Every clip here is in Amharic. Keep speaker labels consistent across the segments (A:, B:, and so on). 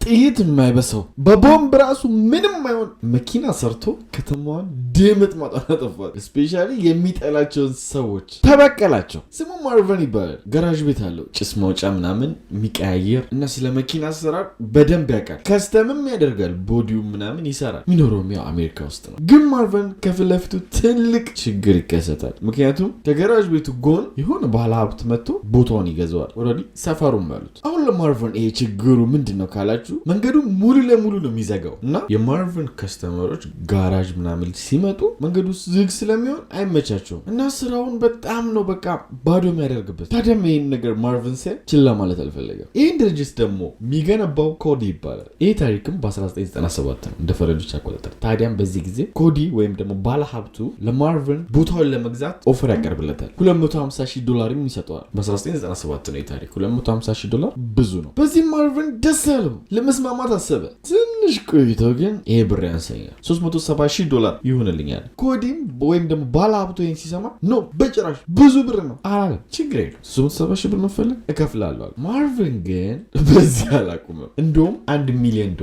A: ጥይት የማይበሰው በቦምብ ራሱ ምንም አይሆን መኪና ሰርቶ ከተማዋን ድምጥ ማጣና ጠፋል። ስፔሻሊ የሚጠላቸውን ሰዎች ተበቀላቸው። ስሙ ማርቨን ይባላል። ጋራዥ ቤት አለው። ጭስ ማውጫ ምናምን የሚቀያየር እና ስለ መኪና አሰራር በደንብ ያውቃል። ከስተምም ያደርጋል። ቦዲው ምናምን ይሰራል። የሚኖረውም ያው አሜሪካ ውስጥ ነው። ግን ማርቨን ከፊት ለፊቱ ትልቅ ችግር ይከሰታል። ምክንያቱም ከጋራዥ ቤቱ ጎን የሆነ ባለ ሀብት መጥቶ ቦታውን ይገዛዋል። ኦልሬዲ ሰፈሩም አሉት። አሁን ለማርቨን ይሄ ችግሩ ምንድን ነው ካላችሁ መንገዱ ሙሉ ለሙሉ ነው የሚዘጋው እና የማርቨን ከስተመሮች ጋራዥ ምናምን ሲመጡ መንገዱ ዝግ ስለሚሆን አይመቻቸውም እና ስራውን በጣም ነው በቃ ባዶ የሚያደርግበት። ታዲያም ይህን ነገር ማርቨን ሲያይ ችላ ማለት አልፈለገም። ይህን ድርጅት ደግሞ የሚገነባው ኮዲ ይባላል። ይህ ታሪክም በ1997 ነው እንደ ፈረንጆች አቆጣጠር። ታዲያም በዚህ ጊዜ ኮዲ ወይም ደግሞ ባለሀብቱ ለማርቨን ቦታውን ለመግዛት ኦፈር ያቀርብለታል። $250,000 ይሰጠዋል። በ1997 ነው ታሪክ። $250,000 ብዙ ነው። በዚህ ማርቨን ደስ አለው። ለመስማማት አሰበ። ትንሽ ቆይቶ ግን ይሄ ብር ያንሰኛል፣ $370,000 ይሆንልኛል። ኮዲም ወይም ደግሞ ባለሀብቱ ይህን ሲሰማ ኖ በጭራሽ ብዙ ብር ነው አላለ። ችግር የለም $370,000 መፈለግ እከፍላለሁ። ማርቨን ግን በዚህ አላቁምም። እንደውም $1 ሚሊዮን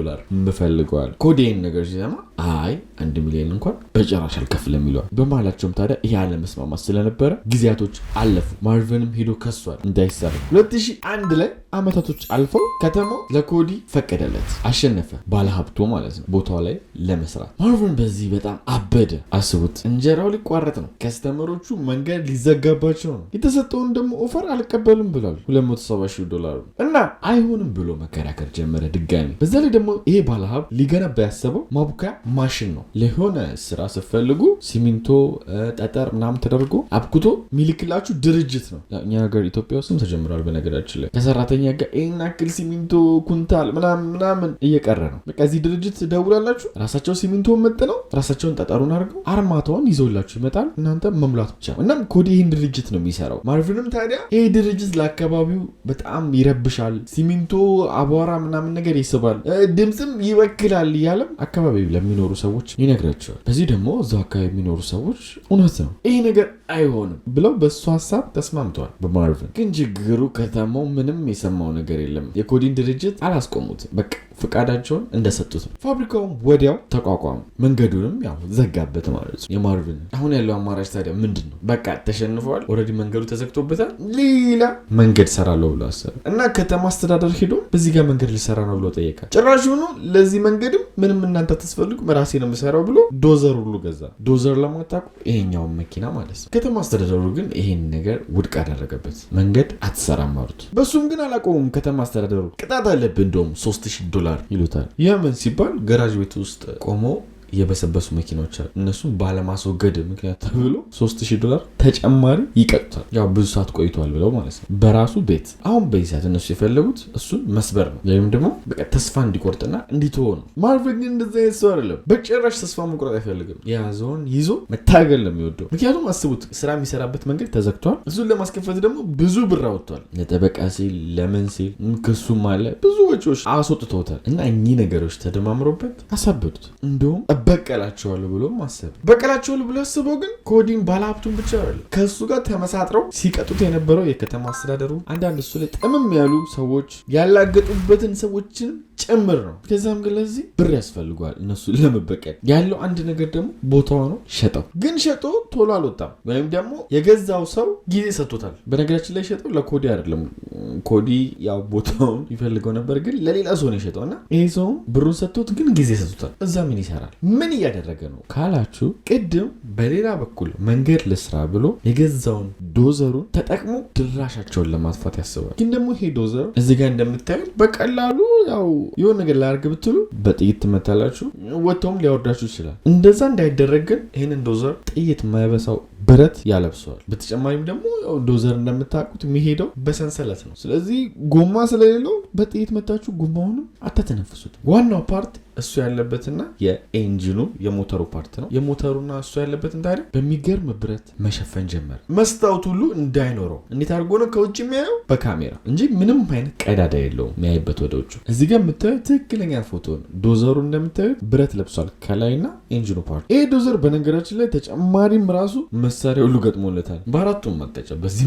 A: ምፈልገዋል። ኮዲ ይህን ነገር ሲሰማ አይ $1 ሚሊዮን እንኳን በጭራሽ አልከፍልም ይለዋል። በመሃላቸውም ታዲያ ይህ አለመስማማት ስለነበረ ጊዜያቶች አለፉ። ማርቨንም ሄዶ ከሷል እንዳይሰራ። 2001 ላይ አመታቶች አልፈው ከተማው ለኮዲ ፈቀደለት። አሸነፈ፣ ባለሀብቱ ማለት ነው፣ ቦታው ላይ ለመስራት። ማርቨን በዚህ በጣም አበደ። አስቡት፣ እንጀራው ሊቋረጥ ነው። ከስተመሮቹ መንገድ ሊዘጋባቸው ነው። የተሰጠውን ደግሞ ኦፈር አልቀበልም ብሏል። $270,000 እና አይሆንም ብሎ መከራከር ጀመረ ድጋሚ። በዛ ላይ ደግሞ ይሄ ባለሀብት ሊገነባ ያሰበው ማቡካያ ማሽን ነው። ለሆነ ስራ ስትፈልጉ ሲሚንቶ፣ ጠጠር ምናምን ተደርጎ አብኩቶ ሚልክላችሁ ድርጅት ነው። እኛ ሀገር ኢትዮጵያ ውስጥም ተጀምሯል። በነገራችን ላይ ከሰራተኛ ጋር ይሄን አክል ሲሚንቶ ኩንታል ምናምን እየቀረ ነው። በቃ እዚህ ድርጅት ደውላላችሁ፣ ራሳቸው ሲሚንቶ መጥነው ራሳቸውን ጠጠሩን አድርገው አርማታውን ይዘውላችሁ ይመጣል። እናንተ መሙላት ብቻ። እናም ኮዲ ይህን ድርጅት ነው የሚሰራው። ማርቨንም ታዲያ ይሄ ድርጅት ለአካባቢው በጣም ይረብሻል፣ ሲሚንቶ አቧራ ምናምን ነገር ይስባል፣ ድምፅም ይበክላል እያለም አካባቢው ለሚኖሩ ሰዎች ይነግራቸዋል። በዚህ ደግሞ እዛው አካባቢ የሚኖሩ ሰዎች እውነት ነው ይሄ ነገር አይሆንም ብለው በሱ ሀሳብ ተስማምተዋል። በማርቨን ግን ችግሩ ከተማው ምንም የሰማው ነገር የለም። የኮዲን ድርጅት አላስቆሙትም። በቃ ፍቃዳቸውን እንደሰጡት ነው። ፋብሪካውም ወዲያው ተቋቋሙ። መንገዱንም ያው ዘጋበት ማለት ነው። የማርቨን አሁን ያለው አማራጭ ታዲያ ምንድን ነው? በቃ ተሸንፈዋል። ኦልሬዲ መንገዱ ተዘግቶበታል። ሌላ መንገድ ሰራለሁ ብሎ አሰበ እና ከተማ አስተዳደር ሄዶ በዚህ ጋር መንገድ ሊሰራ ነው ብሎ ጠየቃል። ጭራሽ ሆኖ ለዚህ መንገድም ምንም እናንተ ተስፈልጉ ራሴ ነው የምሰራው ብሎ ዶዘር ሁሉ ገዛ። ዶዘር ለማታውቁ ይሄኛውን መኪና ማለት ነው። ከተማ አስተዳደሩ ግን ይሄን ነገር ውድቅ አደረገበት። መንገድ አትሰራም አሉት። በሱም ግን አላቆሙም። ከተማ አስተዳደሩ ቅጣት አለብህ እንደውም $3,000 ይሉታል። የምን ሲባል ገራዥ ቤት ውስጥ ቆሞ የበሰበሱ መኪናዎች አሉ። እነሱም ባለማስወገድ ምክንያት ተብሎ $3,000 ተጨማሪ ይቀጡታል። ያው ብዙ ሰዓት ቆይቷል ብለው ማለት ነው በራሱ ቤት። አሁን በዚህ ሰዓት እነሱ የፈለጉት እሱን መስበር ነው፣ ወይም ደግሞ በቃ ተስፋ እንዲቆርጥና እንዲተወ ነው። ማርቨን ግን እንደዛ አይነት ሰው አይደለም። በጭራሽ ተስፋ መቁረጥ አይፈልግም። የያዘውን ይዞ መታገል ነው የሚወደው። ምክንያቱም አስቡት፣ ስራ የሚሰራበት መንገድ ተዘግቷል። እሱን ለማስከፈት ደግሞ ብዙ ብር አወጥቷል። ለጠበቃ ሲል ለምን ሲል ክሱም አለ፣ ብዙ ወጪዎች አስወጥተውታል። እና እኚህ ነገሮች ተደማምሮበት አሳበዱት። እንደውም በቀላቸዋለሁ ብሎ ማሰብ በቀላቸዋለሁ ብሎ አስበው ግን ኮዲን ባለሀብቱን ብቻ አይደለም ከሱ ጋር ተመሳጥረው ሲቀጡት የነበረው የከተማ አስተዳደሩ አንዳንድ እሱ ላይ ጥምም ያሉ ሰዎች ያላገጡበትን ሰዎችን ጭምር ነው። ከዛም ግን ለዚህ ብር ያስፈልጓል እነሱ ለመበቀል። ያለው አንድ ነገር ደግሞ ቦታው ነው። ሸጠው ግን ሸጦ ቶሎ አልወጣም፣ ወይም ደግሞ የገዛው ሰው ጊዜ ሰጥቶታል። በነገራችን ላይ ሸጠው ለኮዲ አይደለም። ኮዲ ያው ቦታውን ይፈልገው ነበር፣ ግን ለሌላ ሰው ነው የሸጠው እና ይሄ ሰው ብሩን ሰጥቶት ግን ጊዜ ሰጥቶታል። እዛ ምን ይሰራል? ምን እያደረገ ነው ካላችሁ፣ ቅድም በሌላ በኩል መንገድ ልስራ ብሎ የገዛውን ዶዘሩን ተጠቅሞ ድራሻቸውን ለማጥፋት ያስባል። ግን ደግሞ ይሄ ዶዘር እዚህ ጋር እንደምታዩት በቀላሉ ያው የሆነ ነገር ላያርግ ብትሉ በጥይት ትመታላችሁ፣ ወጥቶም ሊያወርዳችሁ ይችላል። እንደዛ እንዳይደረግ ግን ይህንን ዶዘር ጥይት የማይበሳው ብረት ያለብሰዋል። በተጨማሪም ደግሞ ዶዘር እንደምታውቁት የሚሄደው በሰንሰለት ነው። ስለዚህ ጎማ ስለሌለው በጥይት መታችሁ ጎማውንም አታተነፍሱት። ዋናው ፓርት እሱ ያለበትና የኤንጂኑ የሞተሩ ፓርት ነው። የሞተሩና እሱ ያለበትን ታዲያ በሚገርም ብረት መሸፈን ጀመረ። መስታወት ሁሉ እንዳይኖረው እንዴት አድርጎ ነው ከውጭ የሚያየው? በካሜራ እንጂ ምንም አይነት ቀዳዳ የለውም የሚያይበት ወደ ውጭ። እዚህ ጋር የምታዩት ትክክለኛ ፎቶ ነው። ዶዘሩ እንደምታዩት ብረት ለብሷል ከላይና ኤንጂኑ ፓርት። ይሄ ዶዘር በነገራችን ላይ ተጨማሪም ራሱ መሳሪያ ሁሉ ገጥሞለታል በአራቱም አቅጣጫ በዚህ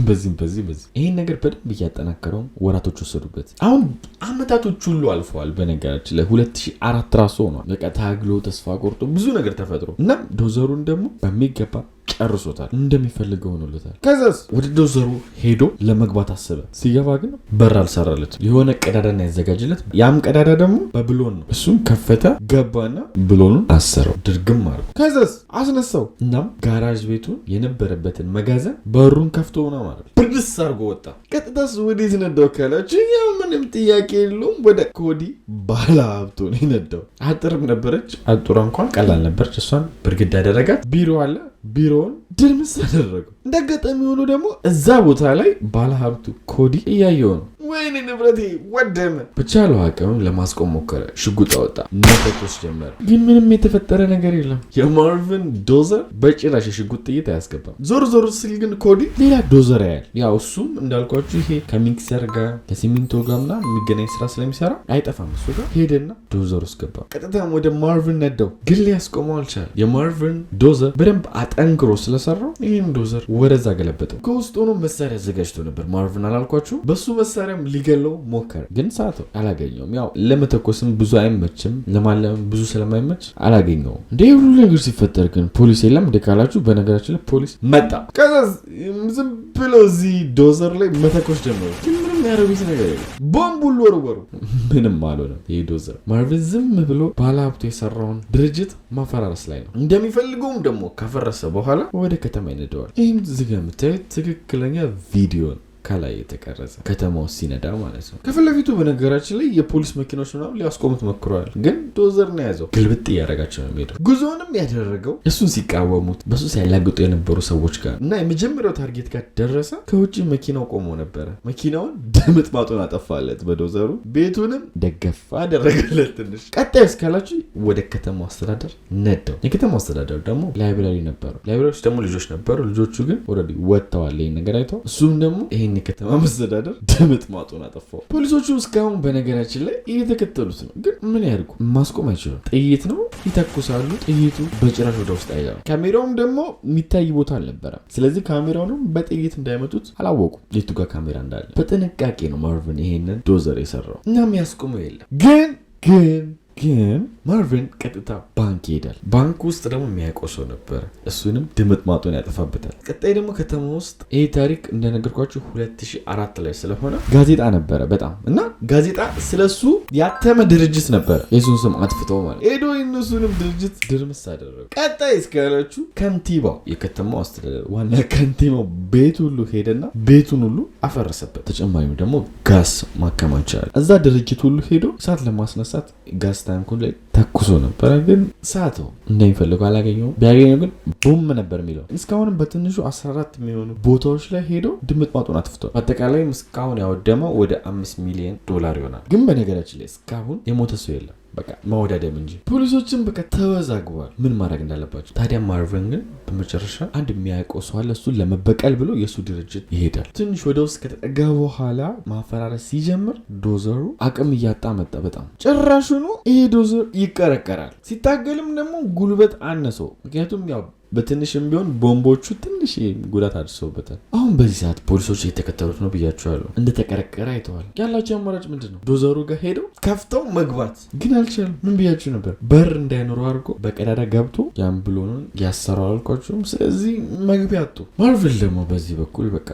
A: ይሄን ነገር በደንብ እያጠናከረው ወራቶች ወሰዱበት። አሁን አመታቶች ሁሉ አልፈዋል። በነገራችን ላይ 2004 ራሱ ሆኗል። በቃ ታግሎ ተስፋ ቆርጦ ብዙ ነገር ተፈጥሮ እና ዶዘሩን ደግሞ በሚገባ ጨርሶታል። እንደሚፈልገው ሆኖለታል። ከዛስ ወደ ዶዘሩ ሄዶ ለመግባት አሰበ። ሲገባ ግን በር አልሰራለትም። የሆነ ቀዳዳና ያዘጋጅለት። ያም ቀዳዳ ደግሞ በብሎን ነው። እሱም ከፈተ፣ ገባና ብሎኑን አሰረው፣ ድርግም አድርጎ ከዛስ አስነሳው። እናም ጋራዥ ቤቱን የነበረበትን መጋዘን በሩን ከፍቶ ነው ማለት ብድስ አድርጎ ወጣ። ቀጥታስ ወዴት ነዳው ካላችሁ ያው ምንም ጥያቄ የለውም ወደ ኮዲ ባለሀብቱ ነው የነዳው። አጥርም ነበረች። አጥሯ እንኳን ቀላል ነበረች። እሷን ብርግድ ያደረጋት ቢሮ አለ። ቢሮውን ድርምስ አደረገው። እንደገጠሚ ሆኖ ደግሞ እዛ ቦታ ላይ ባለሀብቱ ኮዲ እያየው ነው። ወይኔ ንብረቴ ወደመ። በቻለው አቅም ለማስቆም ሞከረ። ሽጉጥ አወጣ፣ መተኮስ ጀመረ። ግን ምንም የተፈጠረ ነገር የለም። የማርቪን ዶዘር በጭራሽ የሽጉጥ ጥይት አያስገባም። ዞር ሲል ግን ኮዲ ሌላ ዶዘር ያያል። ያው እሱም እንዳልኳችሁ ይሄ ከሚክሰር ጋር ከሲሚንቶ ጋር ምናምን የሚገናኝ ስራ ስለሚሰራ አይጠፋም። እሱ ጋር ሄደና ዶዘር ውስጥ ገባ። ቀጥታም ወደ ማርቪን ነዳው፣ ግን ሊያስቆመው አልቻለም። የማርቪን ዶዘር በደንብ አጠንክሮ ስለሰራው ይህን ዶዘር ወደዛ ገለበጠው። ከውስጥ ሆኖ መሳሪያ አዘጋጅቶ ነበር ማርቪን። አላልኳችሁ? በሱ መሳሪያ ሊገለው ሞከረ፣ ግን ሰዓቱ አላገኘውም። ያው ለመተኮስም ብዙ አይመችም፣ ለማለም ብዙ ስለማይመች አላገኘውም። እንደ ሁሉ ነገር ሲፈጠር ግን ፖሊስ የለም እንደ ካላችሁ፣ በነገራችን ላይ ፖሊስ መጣ። ከዛ ዝም ብሎ እዚህ ዶዘር ላይ መተኮስ ጀመሩ። ምንም ያደረጉት ነገር የለም። ቦምብ ሁሉ ወረወሩ፣ ምንም አልሆነም። ይህ ዶዘር ማርቪን ዝም ብሎ ባለሀብቱ የሰራውን ድርጅት ማፈራረስ ላይ ነው። እንደሚፈልገውም ደግሞ ከፈረሰ በኋላ ወደ ከተማ ይነደዋል። ይህም ዝጋ የምታዩት ትክክለኛ ቪዲዮ ነው። ከላይ የተቀረጸ ከተማው ሲነዳ ማለት ነው። ከፊት ለፊቱ በነገራችን ላይ የፖሊስ መኪኖች ምናምን ሊያስቆሙት ሞክረዋል፣ ግን ዶዘር ነው ያዘው። ግልብጥ እያደረጋቸው ነው የሚሄደው። ጉዞውንም ያደረገው እሱን ሲቃወሙት በሱ ሲያላግጡ የነበሩ ሰዎች ጋር እና የመጀመሪያው ታርጌት ጋር ደረሰ። ከውጭ መኪናው ቆሞ ነበረ። መኪናውን ድምጥ ማጡን አጠፋለት በዶዘሩ። ቤቱንም ደገፍ አደረገለት ትንሽ። ቀጣይ እስካላችሁ ወደ ከተማው አስተዳደር ነዳው። የከተማው አስተዳደር ደግሞ ላይብራሪ ነበሩ። ላይብራሪዎች ደግሞ ልጆች ነበሩ። ልጆቹ ግን ኦልሬዲ ወጥተዋል ይሄን ነገር አይተው። እሱም ደግሞ ይሄን የከተማ መስተዳደር ድምጥ ማጡን አጠፋው። ፖሊሶቹ እስካሁን በነገራችን ላይ እየተከተሉት ነው፣ ግን ምን ያድርጉ? ማስቆም አይችሉም። ጥይት ነው ይተኩሳሉ። ጥይቱ በጭራሽ ወደ ውስጥ አይገባም። ካሜራውም ደግሞ የሚታይ ቦታ አልነበረም። ስለዚህ ካሜራውንም በጥይት እንዳይመቱት አላወቁም የቱ ጋር ካሜራ እንዳለ። በጥንቃቄ ነው ማርቪን ይሄንን ዶዘር የሰራው። እናም ያስቆመው የለም። ግን ማርቪን ቀጥታ ባንክ ይሄዳል። ባንክ ውስጥ ደግሞ የሚያውቀው ሰው ነበረ። እሱንም ድምጥ ማጡን ያጠፋበታል። ቀጣይ ደግሞ ከተማ ውስጥ ይሄ ታሪክ እንደነገርኳችሁ 2004 ላይ ስለሆነ ጋዜጣ ነበረ በጣም እና ጋዜጣ ስለሱ ያተመ ድርጅት ነበረ። የሱን ስም አጥፍተው ማለት ሄዶ የነሱንም ድርጅት ድርምስ አደረገ። ቀጣይ እስካላችሁ ከንቲባው የከተማው አስተዳደር ዋና ከንቲባው ቤት ሁሉ ሄደና ቤቱን ሁሉ አፈረሰበት። ተጨማሪም ደግሞ ጋስ ማከማቻ እዛ ድርጅት ሁሉ ሄዶ እሳት ለማስነሳት ጋስ ታንኩን ላይ ተኩሶ ነበር፣ ግን ሰዓቱ እንደሚፈልገው አላገኘውም። ቢያገኘው ግን ቡም ነበር የሚለው። እስካሁንም በትንሹ 14 የሚሆኑ ቦታዎች ላይ ሄዶ ድምጥ ማጡን አጥፍቷል። አጠቃላይ እስካሁን ያወደመው ወደ $5 ሚሊዮን ይሆናል። ግን በነገራችን ላይ እስካሁን የሞተ ሰው የለም። በቃ ማወዳደም እንጂ ፖሊሶችን በቃ ተወዛግቧል ምን ማድረግ እንዳለባቸው። ታዲያ ማርቪን ግን በመጨረሻ አንድ የሚያውቀው ሰው አለ። እሱን ለመበቀል ብሎ የሱ ድርጅት ይሄዳል። ትንሽ ወደ ውስጥ ከተጠጋ በኋላ ማፈራረስ ሲጀምር ዶዘሩ አቅም እያጣ መጣ። በጣም ጭራሹኑ ይሄ ዶዘር ይቀረቀራል። ሲታገልም ደግሞ ጉልበት አነሰው። ምክንያቱም ያው በትንሽም ቢሆን ቦምቦቹ ትንሽ ጉዳት አድርሰውበታል። አሁን በዚህ ሰዓት ፖሊሶች እየተከተሉት ነው ብያቸዋለሁ። እንደተቀረቀረ አይተዋል። ያላቸው አማራጭ ምንድን ነው? ዶዘሩ ጋር ሄደው ከፍተው መግባት ግን አልቻሉም። ምን ብያችሁ ነበር? በር እንዳይኖረው አድርጎ በቀዳዳ ገብቶ ያን ብሎኑን ያሰራው አልኳችሁም። ስለዚህ መግቢያ አጡ። ማርቪን ደግሞ በዚህ በኩል በቃ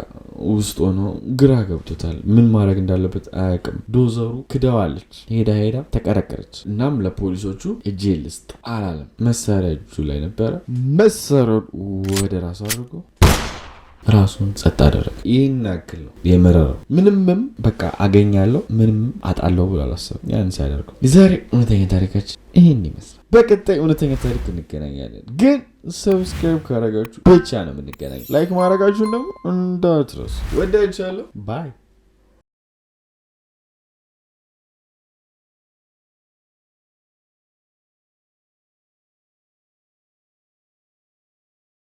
A: ውስጥ ሆኖ ግራ ገብቶታል። ምን ማድረግ እንዳለበት አያውቅም። ዶዘሩ ክደዋለች። ሄዳ ተቀረቀረች። እናም ለፖሊሶቹ እጄ ልስጥ አላለም። መሳሪያ እጁ ላይ ነበረ። መሰረድ ወደ ራሱ አድርጎ ራሱን ጸጥ አደረገ። ይህን ያክል ነው የመረረው። ምንምም በቃ አገኛለሁ ምንም አጣለሁ ብሎ አላሰብም። ያን ሲያደርገው የዛሬ እውነተኛ ታሪካችን ይህን ይመስላል። በቀጣይ እውነተኛ ታሪክ እንገናኛለን። ግን ሰብስክራይብ ካረጋችሁ ብቻ ነው የምንገናኝ። ላይክ ማድረጋችሁን ደግሞ እንዳትረሱ። ወዳችኋለሁ። ባይ